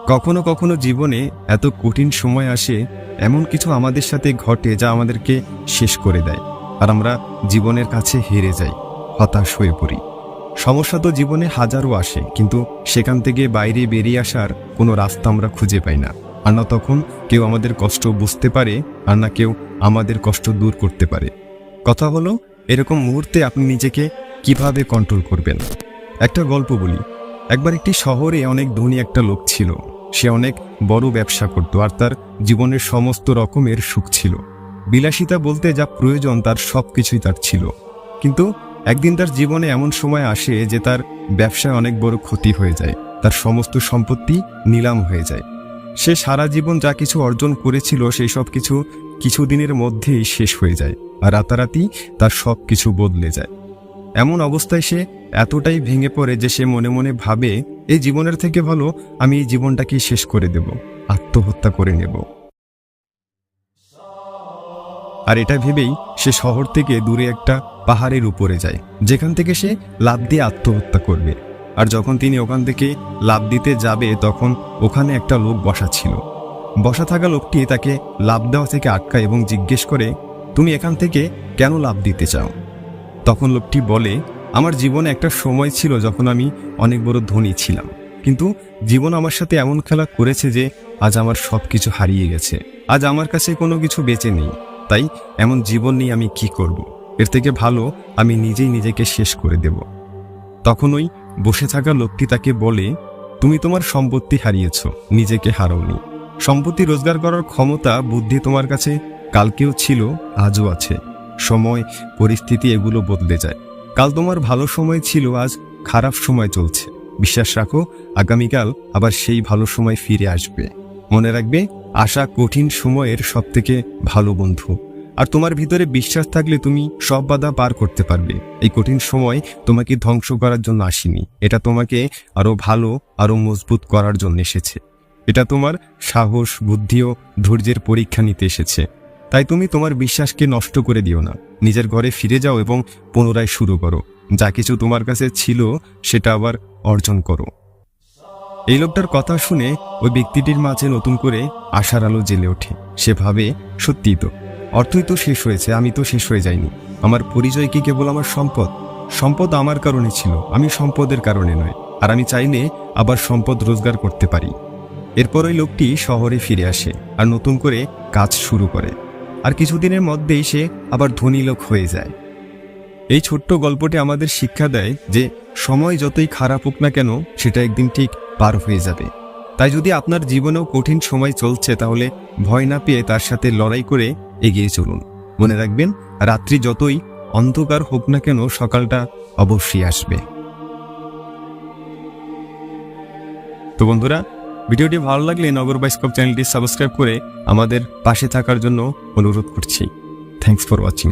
কখনো কখনো জীবনে এত কঠিন সময় আসে, এমন কিছু আমাদের সাথে ঘটে যা আমাদেরকে শেষ করে দেয়, আর আমরা জীবনের কাছে হেরে যাই, হতাশ হয়ে পড়ি। সমস্যা তো জীবনে হাজারো আসে, কিন্তু সেখান থেকে বাইরে বেরিয়ে আসার কোনো রাস্তা আমরা খুঁজে পাই না। আর না তখন কেউ আমাদের কষ্ট বুঝতে পারে, আর না কেউ আমাদের কষ্ট দূর করতে পারে। কথা হলো, এরকম মুহূর্তে আপনি নিজেকে কিভাবে কন্ট্রোল করবেন। একটা গল্প বলি। একবার একটি শহরে অনেক ধনী একটা লোক ছিল। সে অনেক বড় ব্যবসা করত, আর তার জীবনের সমস্ত রকমের সুখ ছিল। বিলাসিতা বলতে যা প্রয়োজন তার সবকিছুই তার ছিল। কিন্তু একদিন তার জীবনে এমন সময় আসে যে তার ব্যবসায় অনেক বড় ক্ষতি হয়ে যায়। তার সমস্ত সম্পত্তি নিলাম হয়ে যায়। সে সারা জীবন যা কিছু অর্জন করেছিল সেই সব কিছু কিছুদিনের মধ্যেই শেষ হয়ে যায়, আর রাতারাতি তার সব কিছু বদলে যায়। এমন অবস্থায় সে এতটাই ভেঙে পড়ে যে সে মনে মনে ভাবে, এই জীবনের থেকে ভালো আমি এই জীবনটাকে শেষ করে দেব, আত্মহত্যা করে নেব। আর এটা ভেবেই সে শহর থেকে দূরে একটা পাহাড়ের উপরে যায়, যেখান থেকে সে লাফ দিয়ে আত্মহত্যা করবে। আর যখন তিনি ওখান থেকে লাফ দিতে যাবে, তখন ওখানে একটা লোক বসা ছিল। বসা থাকা লোকটি তাকে লাফ দেওয়া থেকে আটকায় এবং জিজ্ঞেস করে, তুমি এখান থেকে কেন লাফ দিতে চাও? তখন লোকটি বলে, আমার জীবনে একটা সময় ছিল যখন আমি অনেক বড় ধনী ছিলাম, কিন্তু জীবন আমার সাথে এমন খেলা করেছে যে আজ আমার সব কিছু হারিয়ে গেছে। আজ আমার কাছে কোনো কিছু বেঁচে নেই। তাই এমন জীবন নিয়ে আমি কি করব? এর থেকে ভালো আমি নিজেই নিজেকে শেষ করে দেব। তখন ওই বসে থাকা লোকটি তাকে বলে, তুমি তোমার সম্পত্তি হারিয়েছ, নিজেকে হারাওনি। সম্পত্তি রোজগার করার ক্ষমতা, বুদ্ধি তোমার কাছে কালকেও ছিল, আজও আছে। সময়, পরিস্থিতি এগুলো বদলে যায়। কাল তোমার ভালো সময় ছিল, আজ খারাপ সময় চলছে। বিশ্বাস রাখো, আগামীকাল আবার সেই ভালো সময় ফিরে আসবে। মনে রাখবে, আশা কঠিন সময়ের সবথেকে ভালো বন্ধু। আর তোমার ভিতরে বিশ্বাস থাকলে তুমি সব বাধা পার করতে পারবে। এই কঠিন সময় তোমাকে ধ্বংস করার জন্য আসেনি, এটা তোমাকে আরো ভালো, আরো মজবুত করার জন্য এসেছে। এটা তোমার সাহস, বুদ্ধি ও ধৈর্যের পরীক্ষা নিতে এসেছে। তাই তুমি তোমার বিশ্বাসকে নষ্ট করে দিও না। নিজের ঘরে ফিরে যাও এবং পুনরায় শুরু করো। যা কিছু তোমার কাছে ছিল সেটা আবার অর্জন করো। এই লোকটার কথা শুনে ওই ব্যক্তিটির মাঝে নতুন করে আশার আলো জ্বেলে ওঠে। সে ভাবে, সত্যিই তো, অর্থই তো শেষ হয়েছে, আমি তো শেষ হয়ে যাইনি। আমার পরিচয় কি কেবল আমার সম্পদ? সম্পদ আমার কারণে ছিল, আমি সম্পদের কারণে নয়। আর আমি চাইলে আবার সম্পদ রোজগার করতে পারি। এরপর ওই লোকটি শহরে ফিরে আসে আর নতুন করে কাজ শুরু করে। আর কিছুদিনের মধ্যেই সে আবার ধনী লোক হয়ে যায়। এই ছোট্ট গল্পটি আমাদের শিক্ষা দেয় যে সময় যতই খারাপ হোক না কেন, সেটা একদিন ঠিক পার হয়ে যাবে। তাই যদি আপনার জীবনেও কঠিন সময় চলছে, তাহলে ভয় না পেয়ে তার সাথে লড়াই করে এগিয়ে চলুন। মনে রাখবেন, রাত্রি যতই অন্ধকার হোক না কেন, সকালটা অবশ্যই আসবে। তো বন্ধুরা, ভিডিওটি ভালো লাগলে নগর বাইস্কোপ চ্যানেলটি সাবস্ক্রাইব করে আমাদের পাশে থাকার জন্য অনুরোধ করছি। Thanks for watching.